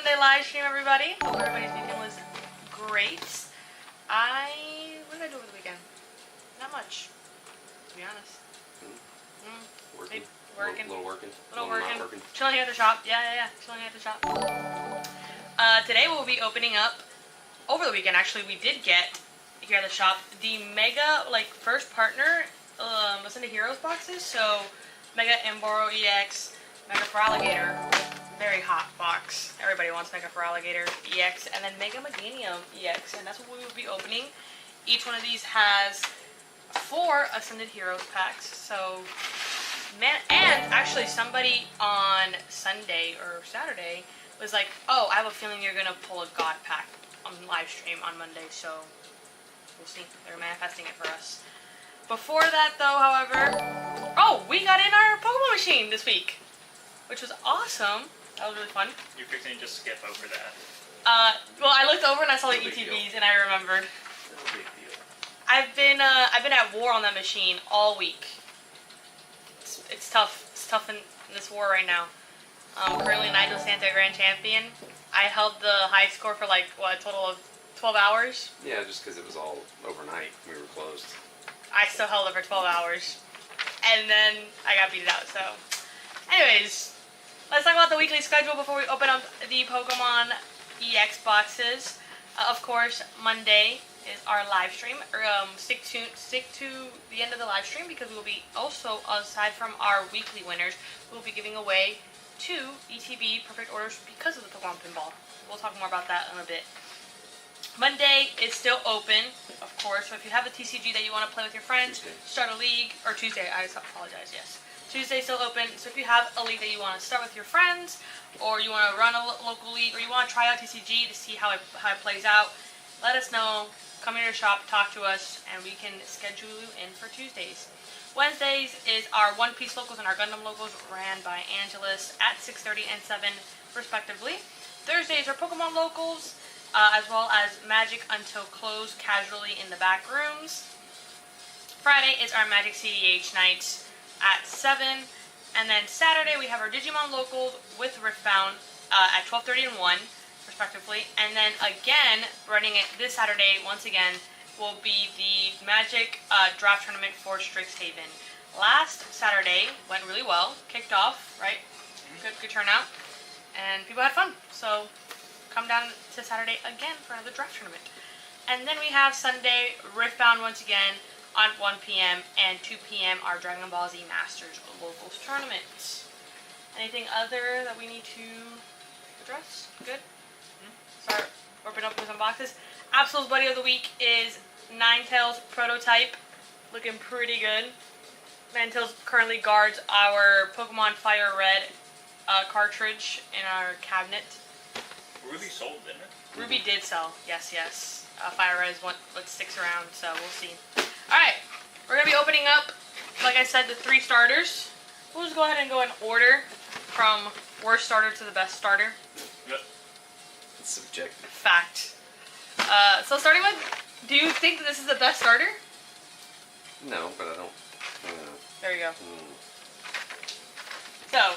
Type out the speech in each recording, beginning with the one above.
Monday live stream, everybody. Hope everybody's weekend was great. What did I do over the weekend? Not much, to be honest. Working. Working. Little working. Little Not working. working. Chilling at the shop. Yeah. Chilling at the shop. Today we'll be opening up, over the weekend actually, we did get, here at the shop, the Mega, first partner, Listen to Heroes boxes. So, Mega Emboro EX, Mega for Alligator. Very hot box. Everybody wants Mega for Alligator EX, and then Mega Meganium EX, and that's what we will be opening. Each one of these has 4 Ascended Heroes packs. So, man, and actually somebody on Sunday or Saturday was like, "Oh, I have a feeling you're gonna pull a God pack on live stream on Monday." So, we'll see. They're manifesting it for us. Before that, though, however, we got in our Pokemon machine this week, which was awesome. That was really fun. You're fixing to just skip over that. Well, I looked over and I saw the No big ETBs deal. and I remembered. No big deal. I've been at war on that machine all week. It's tough. It's tough in this war right now. Currently Nigel Santa Grand Champion. I held the high score for a total of 12 hours. Yeah, just because it was all overnight. We were closed. I still held it for 12 hours. And then I got beat out, so. Anyways, let's talk about the weekly schedule before we open up the Pokemon EX boxes. Of course, Monday is our live stream. Stick to the end of the live stream because we will be also, aside from our weekly winners, we will be giving away 2 ETB perfect orders because of the Pokemon Pinball. We'll talk more about that in a bit. Monday is still open, of course, so if you have a TCG that you want to play with your friends, Tuesday. start a league, or Tuesday, I apologize, yes. Tuesday's still open, so if you have a league that you want to start with your friends, or you want to run a local league, or you want to try out TCG to see how it plays out, let us know, come into your shop, talk to us, and we can schedule you in for Tuesdays. Wednesdays is our One Piece locals and our Gundam locals ran by Angelus at 6:30 and 7 respectively. Thursdays are Pokemon locals, as well as Magic Until Close casually in the back rooms. Friday is our Magic CDH night at 7. And then Saturday we have our Digimon locals with Riftbound at 12:30 and 1 respectively. And then again, running it this Saturday once again will be the Magic draft tournament for Strixhaven. Last Saturday went really well, kicked off, right? Good turnout, and people had fun. So come down to Saturday again for another draft tournament. And then we have Sunday, Riftbound once again on 1 p.m. and 2 p.m. our Dragon Ball Z Masters Locals Tournament. Anything other that we need to address? Good? Start opening up with some boxes. Absol's Buddy of the Week is Ninetales Prototype. Looking pretty good. Ninetales currently guards our Pokemon Fire Red cartridge in our cabinet. Ruby sold, didn't it? Ruby did sell, yes. Fire Red is what sticks around, so we'll see. Alright, we're going to be opening up, like I said, the 3 starters. We'll just go ahead and go in order from worst starter to the best starter. Yep. It's subjective. Fact. So starting with, do you think that this is the best starter? No, but I don't. There you go. So,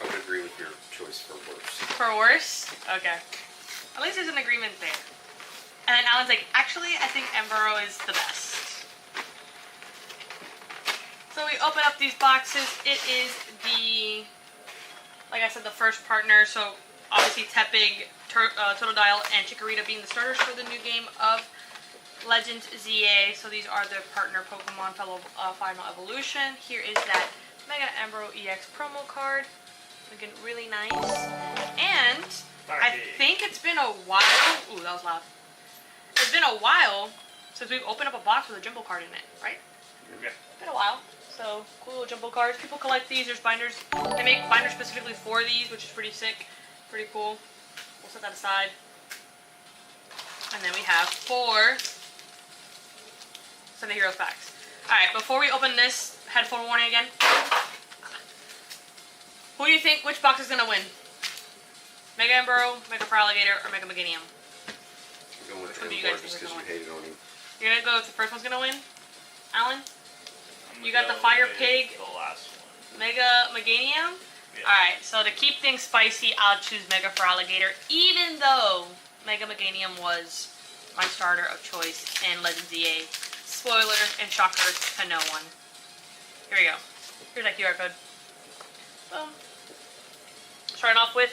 I would agree with your choice for worst. for worse? Okay. At least there's an agreement there. And then Alan's like, actually, I think Emboro is the best. So we open up these boxes. It is the, like I said, the first partner. So obviously Tepig, Totodile, and Chikorita being the starters for the new game of Legends ZA. So these are the partner Pokemon Final Evolution. Here is that Mega Emboro EX promo card. Looking really nice. And I think it's been a while. Ooh, that was loud. It's been a while since we've opened up a box with a Jumbo card in it, right? Yeah. It's been a while. So, cool little Jumbo cards. People collect these. There's binders. They make binders specifically for these, which is pretty sick. Pretty cool. We'll set that aside. And then we have 4 Sunday Heroes packs. Alright, before we open this, headphone warning again. Who do you think, which box is going to win? Mega Emboro, Mega for Alligator, or Mega Meganium? I'm going with Which one do you guys Embor just think is because you hated on him. You're going to go with the first one's going to win? Alan? I'm You gonna got the go Fire with Pig. The last one. Mega Meganium? Yeah. Alright, so to keep things spicy, I'll choose Mega for Alligator, even though Mega Meganium was my starter of choice in Legends EA. Spoilers and shockers to no one. Here we go. Here's that QR code. Boom. Starting off with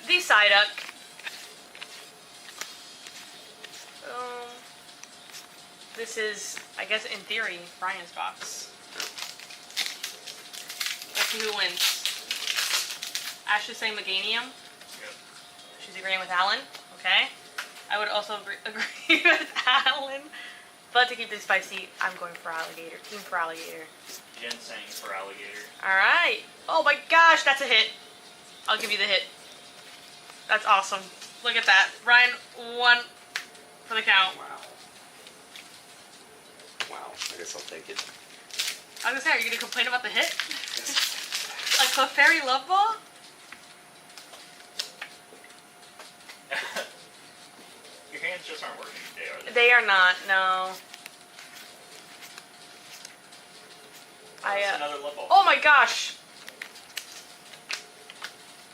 the Psyduck. This is, I guess, in theory, Brian's box. Let's see who wins. Ashley's saying Meganium. Yep. She's agreeing with Alan. Okay. I would also agree with Alan. But to keep this spicy, I'm going for Alligator. Team for Alligator. Ginseng for Alligator. Alright. Oh my gosh, that's a hit. I'll give you the hit. That's awesome. Look at that. Ryan won for the count. Wow. Wow. I guess I'll take it. I was gonna say, are you gonna complain about the hit? Like Clefairy Love Ball? Your hands just aren't working today, are they? They are not, no. That's another love ball. Oh my gosh!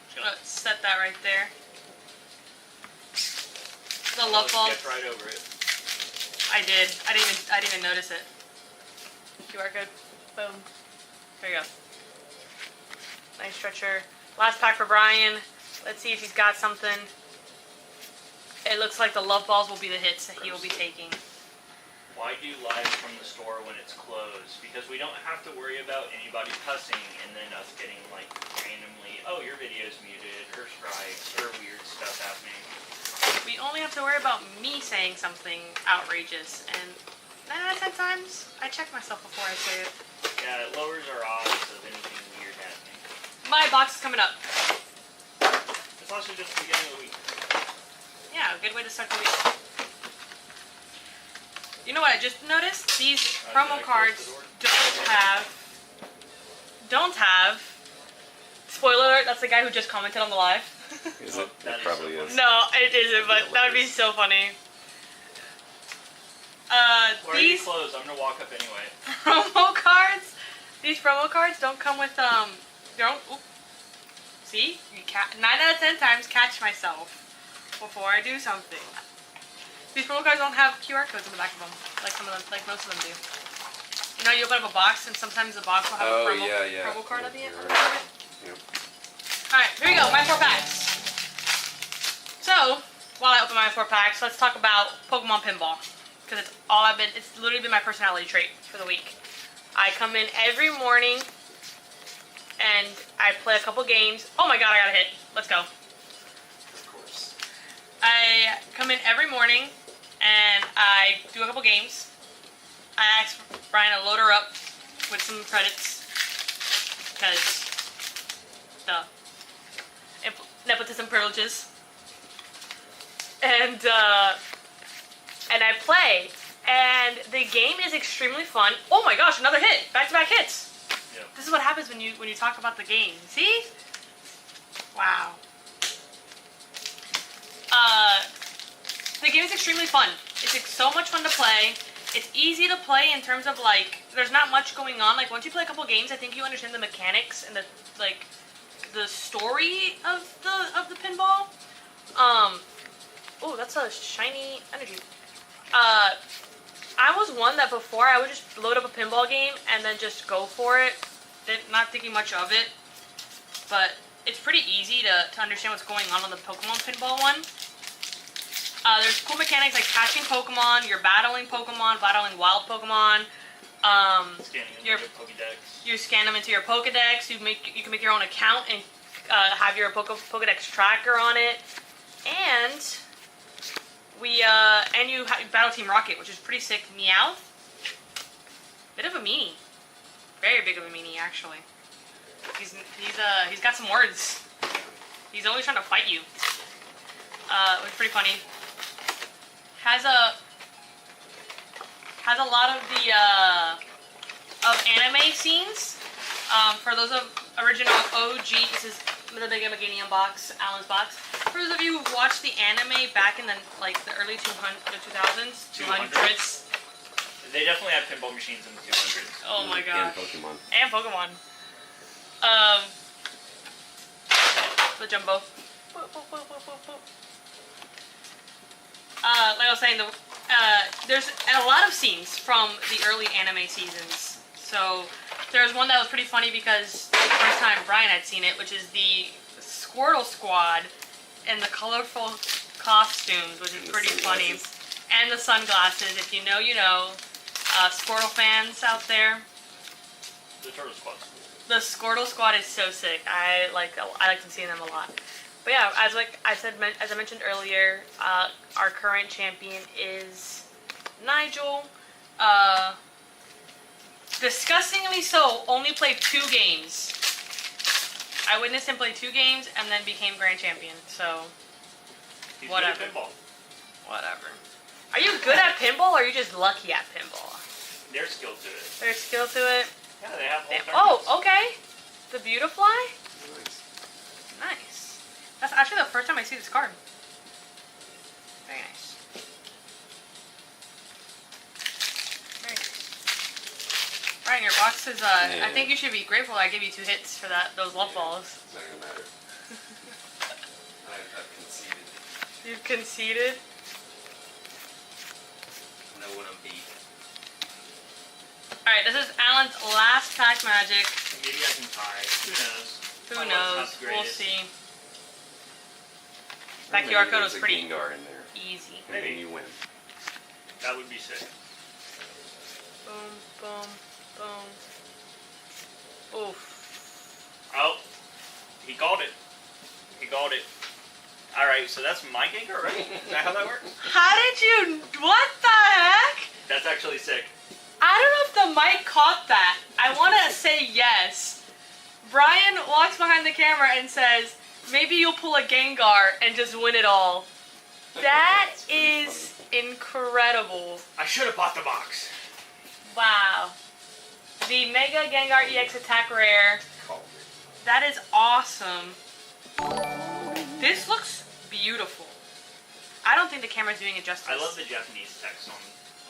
Just gonna set that right there. The love ball. Get right over it. I did. I didn't even notice it. QR code. Boom. There you go. Nice stretcher. Last pack for Brian. Let's see if he's got something. It looks like the love balls will be the hits that he will be taking. Why do live from the store when it's closed? Because we don't have to worry about anybody cussing and then us getting like randomly, oh, your video's muted, or strikes, or weird stuff happening. We only have to worry about me saying something outrageous, and 9 out of 10 times, I check myself before I say it. Yeah, it lowers our odds of anything weird happening. My box is coming up. It's also just the beginning of the week. Yeah, a good way to start the week. You know what I just noticed? These promo cards don't have, spoiler alert, that's the guy who just commented on the live. Is it? It probably is. No, it isn't, but that would be so funny. Why are you These closed? I'm gonna walk up anyway. promo cards, these promo cards don't come with, see? 9 out of 10 times catch myself before I do something. These promo cards don't have QR codes in the back of them, like some of them, like most of them do. You know, you open up a box and sometimes the box will have a promo card at the end. Yep. Alright, here we go, my 4 packs. So, while I open my 4 packs, let's talk about Pokemon Pinball. Because it's literally been my personality trait for the week. I come in every morning and I play a couple games. Oh my god, I got a hit. Let's go. Of course. I come in every morning and I do a couple games. I ask Brian to load her up with some credits. Because, duh. Nepotism privileges. And I play, and the game is extremely fun. Oh my gosh, another hit! Back-to-back hits! Yep. This is what happens when you talk about the game. See? Wow. The game is extremely fun. It's so much fun to play. It's easy to play in terms of, like, there's not much going on. Like, once you play a couple games, I think you understand the mechanics and the story of the pinball. Oh, that's a shiny energy. I was one that before I would just load up a pinball game and then just go for it, not thinking much of it. But it's pretty easy to understand what's going on the Pokemon pinball one. There's cool mechanics like catching Pokemon, you're battling wild Pokemon. Scanning into your Pokédex. You scan them into your Pokédex. You can make your own account and have your Pokédex tracker on it. And you battle Team Rocket, which is pretty sick. Meowth, bit of a meanie, very big of a meanie actually. He's got some words. He's always trying to fight you. It was pretty funny. Has a lot of the of anime scenes. For those of original OG, this is the Mega Meganium box, Alan's box. For those of you who watched the anime back in the early 2000s, 200s. They definitely had pinball machines in the 200s. Oh my gosh. And Pokemon. And Pokemon. The jumbo. Boop, boop, boop, boop, boop, boop. Like I was saying, there's a lot of scenes from the early anime seasons. So there's one that was pretty funny because the first time Brian had seen it, which is the Squirtle Squad and the colorful costumes, which is pretty funny. And the sunglasses. If you know, you know. Squirtle fans out there. The Turtle Squad's cool. The Squirtle Squad is so sick. I like seeing them a lot. But yeah, as I mentioned earlier, our current champion is Nigel. Disgustingly so, only played 2 games. I witnessed him play 2 games and then became grand champion. So He's whatever. good at pinball. Whatever. Are you good at pinball or are you just lucky at pinball? There's skill to it. There's skill to it. Yeah, they have all Oh, okay. The Beautifly? Nice. Nice. That's actually the first time I see this card. Very nice. Very nice. Brian, your box is, Yeah. I think you should be grateful I gave you 2 hits for those love balls. It's not gonna matter. I've conceded. You've conceded? I know what I'm beat. Alright, this is Alan's last pack magic. Maybe I can tie. Who knows? Who My luck's knows? not the We'll greatest. see. That QR code was There's a pretty Gengar in there, easy. and then you win. That would be sick. Boom, boom, boom. Oof. Oh, he called it. He called it. Alright, so that's my Gengar, right? Is that how that works? How did you... What the heck? That's actually sick. I don't know if the mic caught that. I want to say yes. Brian walks behind the camera and says, maybe you'll pull a Gengar and just win it all. That That's pretty is incredible. I should have bought the box. Wow. The Mega Gengar EX Attack Rare. Called That is awesome. This looks beautiful. I don't think the camera's doing it justice. I love the Japanese text on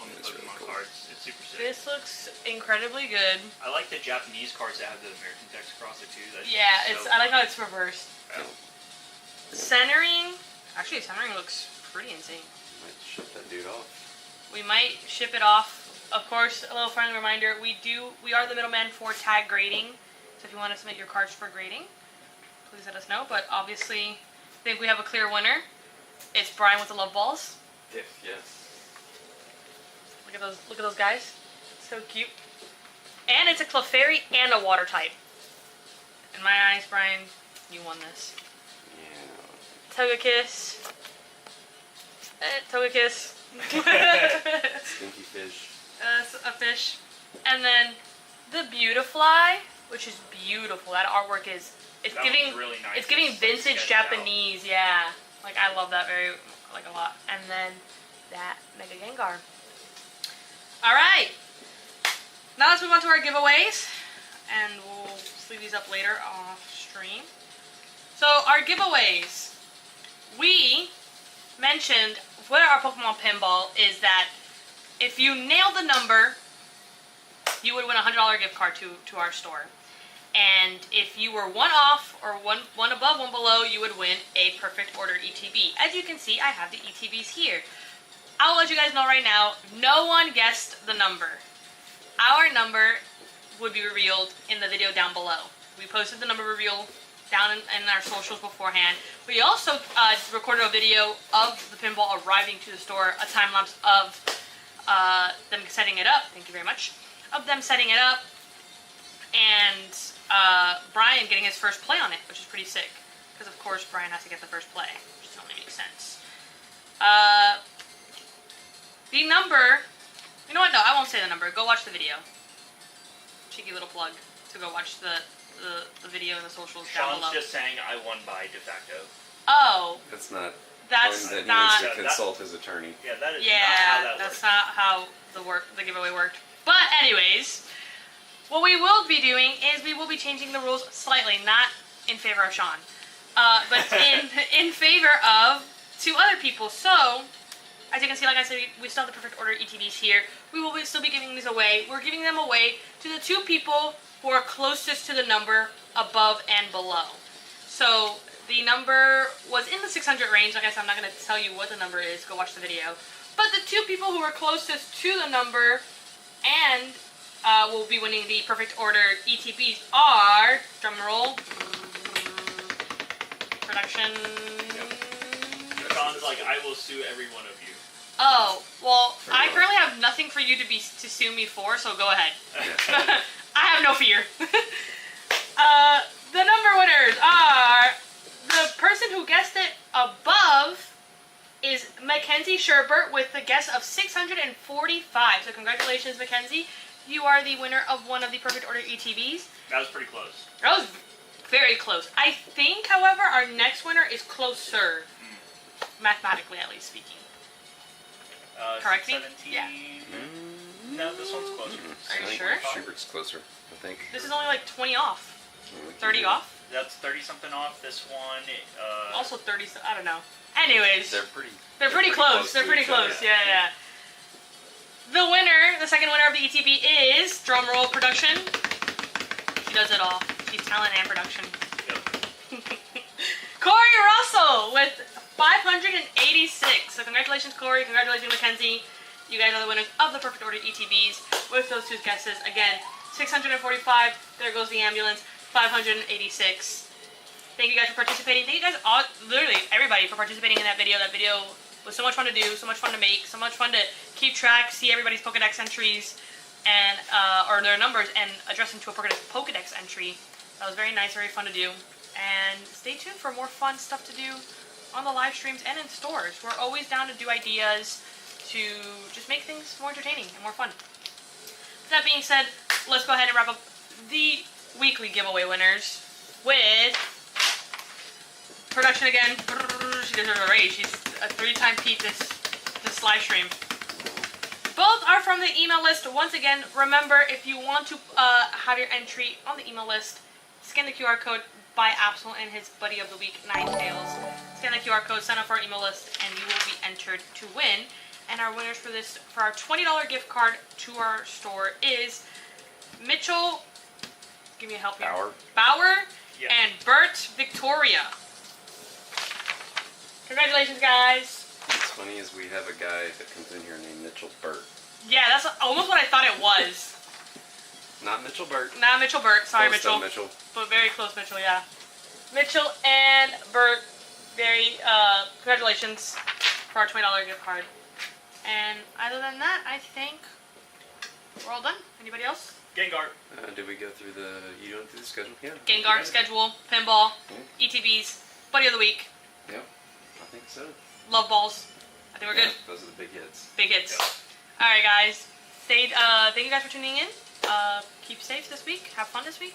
the That's really Pokemon cool. cards. It's super sick. This looks incredibly good. I like the Japanese cards that have the American text across it too. That's Yeah, so I like how fun. it's reversed. Yeah. Centering. Actually, centering looks pretty insane. Might shut that dude off. We might ship it off. Of course, a little friendly reminder, we are the middleman for tag grading. So if you want to submit your cards for grading, please let us know. But obviously, I think we have a clear winner. It's Brian with the love balls. Yes. Look at those guys. So cute. And it's a Clefairy and a water type. In my eyes, Brian, you won this. Yeah. Togekiss. Togekiss. Stinky fish. A fish. And then the Beautifly, which is beautiful. That artwork is That giving one's really nice. it's giving It's, like, vintage sketched out. Japanese, yeah. Like I love that a lot. And then that Mega Gengar. Alright. Now let's move on to our giveaways. And we'll sleeve these up later off stream. So our giveaways. We mentioned for our Pokemon Pinball is that if you nailed the number, you would win a $100 gift card to our store. And if you were one off or one above, one below, you would win a perfect order ETB. As you can see, I have the ETBs here. I'll let you guys know right now, no one guessed the number. Our number would be revealed in the video down below. We posted the number reveal down in our socials beforehand. We also recorded a video of the pinball arriving to the store, a time lapse of them setting it up. Thank you very much. Of them setting it up, and Brian getting his first play on it, which is pretty sick. Because of course Brian has to get the first play, which only makes sense. The number, you know what? No, I won't say the number. Go watch the video. Cheeky little plug to go watch the video and the socials down Sean's below. just saying I won by de facto. Oh, That's not. that's That not. He needs to consult his attorney. Yeah, that is Yeah, not how that that's works. not how the giveaway worked. But anyways, what we will be doing is we will be changing the rules slightly, not in favor of Sean, but in favor of 2 other people. So, as you can see, like I said, we still have the perfect order ETBs here. We will still be giving these away. We're giving them away to the 2 people who are closest to the number above and below. So The number was in the 600 range. Like I said, I'm not going to tell you what the number is. Go watch the video. But the two people who were closest to the number and will be winning the Perfect Order ETBs are, drumroll, production. John's like, I will sue every one of you. Oh, well, I currently have nothing for you to sue me for, so go ahead. I have no fear. The number winners are, the person who guessed it above is Mackenzie Sherbert with the guess of 645. So congratulations, Mackenzie. You are the winner of one of the Perfect Order ETBs. That was pretty close. That was very close. I think, however, our next winner is closer. Mathematically, at least speaking. Correct me? 17. Yeah. No, this one's closer. Are you sure? Schubert's closer, I think. This is only like 20 off. 30 off? That's 30 something off. This one, Also 30, I don't know. Anyways. They're pretty close. They're pretty close. Yeah. The winner, the second winner of the ETB is, drumroll, production. She does it all. She's talent and production. Yep. Corey Russell with 586. So congratulations, Corey. Congratulations, Mackenzie. You guys are the winners of the Perfect Order ETBs with those two guesses. Again, 645. There goes the ambulance. 586. Thank you guys for participating. Thank you guys all, literally everybody, for participating in that video. That video was so much fun to do, so much fun to make, so much fun to keep track, see everybody's Pokedex entries and or their numbers and address them to a Pokedex entry. That was very nice, very fun to do. And stay tuned for more fun stuff to do on the live streams and in stores. We're always down to do ideas to just make things more entertaining and more fun. With that being said, let's go ahead and wrap up the weekly giveaway winners with production again. She deserves a raise. She's a 3-time Pete this live stream. Both are from the email list. Once again, remember, if you want to have your entry on the email list, scan the QR code by Absol and his buddy of the week, Ninetales. Scan the QR code, sign up for our email list, and you will be entered to win. And our winners for our $20 gift card to our store is Mitchell. Give me a help here. Bauer Yeah. and Bert Victoria. Congratulations, guys. What's funny is we have a guy that comes in here named Mitchell Burt. Yeah, that's almost what I thought it was. Not Mitchell Burt. Not Mitchell Burt. Sorry, Close though, Mitchell. Mitchell. But very close, Mitchell, yeah. Mitchell and Bert, very, congratulations for our $20 gift card. And other than that, I think we're all done. Anybody else? Gengar. Did we go through you went through the schedule? Yeah. Gengar, schedule, pinball, ETBs, buddy of the week, Yep. I think so. love balls. I think we're good. Yeah, those are the big hits. Big hits. Yep. Alright, guys. Thank you guys for tuning in. Keep safe this week. Have fun this week.